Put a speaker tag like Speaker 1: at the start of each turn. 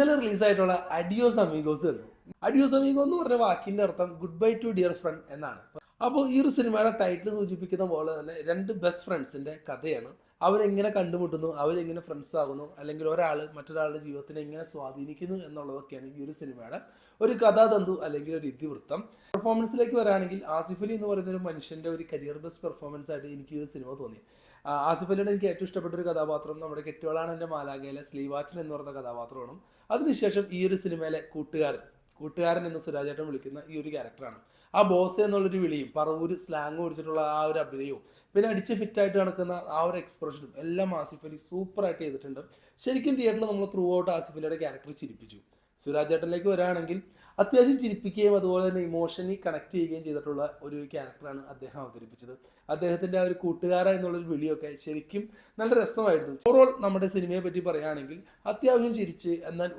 Speaker 1: ഇന്നലെ റിലീസായിട്ടുള്ള അഡിയോസ് അമീഗോസ് കണ്ടു. അഡിയോസ് അമീഗോ എന്ന് പറഞ്ഞ വാക്കിന്റെ അർത്ഥം good bye to dear friend എന്നാണ്. അപ്പോൾ ഈ ഒരു സിനിമയുടെ ടൈറ്റിൽ സൂചിപ്പിക്കുന്ന പോലെ തന്നെ രണ്ട് ബെസ്റ്റ് ഫ്രണ്ട്സിന്റെ കഥയാണ്. അവരെങ്ങനെ കണ്ടുമുട്ടുന്നു, അവരെങ്ങനെ ഫ്രണ്ട്സ് ആകുന്നു, അല്ലെങ്കിൽ ഒരാൾ മറ്റൊരാളുടെ ജീവിതത്തിനെ എങ്ങനെ സ്വാധീനിക്കുന്നു എന്നുള്ളതൊക്കെയാണ് ഈ ഒരു സിനിമയുടെ ഒരു കഥാതന്തു അല്ലെങ്കിൽ ഒരു ഇതിവൃത്തം. പെർഫോമൻസിലേക്ക് വരാണെങ്കിൽ ആസിഫ് അലി എന്ന് പറയുന്ന ഒരു മനുഷ്യന്റെ ഒരു കരിയർ ബെസ്റ്റ് പെർഫോമൻസ് ആയിട്ട് എനിക്ക് ഈ ഒരു സിനിമ തോന്നി. ആസിഫ് അലിയുടെ എനിക്ക് ഏറ്റവും ഇഷ്ടപ്പെട്ട ഒരു കഥാപാത്രം നമ്മുടെ കെട്ടിയോളാണ് എൻ്റെ മാലാഖയിലെ സ്ലീവാച്ചൻ എന്ന് പറയുന്ന കഥാപാത്രമാണ്. അതിനുശേഷം ഈ ഒരു സിനിമയിലെ കൂട്ടുകാരൻ എന്ന് സുരാജേട്ടൻ വിളിക്കുന്ന ഈ ഒരു ക്യാരക്ടറാണ്. ആ ബോസ് എന്നുള്ളൊരു വിളിയും പറവൂര് സ്ലാങ് കുറിച്ചിട്ടുള്ള ആ ഒരു അഭിനയവും പിന്നെ അടിച്ച് ഫിറ്റായിട്ട് നടക്കുന്ന ആ ഒരു എക്സ്പ്രഷനും എല്ലാം ആസിഫ് അലി സൂപ്പറായിട്ട് ചെയ്തിട്ടുണ്ട്. ശരിക്കും തിയേറ്ററിൽ നമ്മൾ ത്രൂ ഔട്ട് ആസിഫ് അലിയുടെ ക്യാരക്ടർ ചിരിപ്പിച്ചു. സുരാജേട്ടനിലേക്ക് വരികയാണെങ്കിൽ അത്യാവശ്യം ചിരിപ്പിക്കുകയും അതുപോലെ തന്നെ ഇമോഷണലി കണക്ട് ചെയ്യുകയും ചെയ്തിട്ടുള്ള ഒരു ക്യാരക്ടറാണ് അദ്ദേഹം അവതരിപ്പിച്ചത്. അദ്ദേഹത്തിൻ്റെ ആ ഒരു കൂട്ടുകാര എന്നുള്ളൊരു വിളിയൊക്കെ ശരിക്കും നല്ല രസമായിരുന്നു. ഓവറോൾ നമ്മുടെ സിനിമയെ പറ്റി പറയുകയാണെങ്കിൽ അത്യാവശ്യം ചിരിച്ച് എന്നാൽ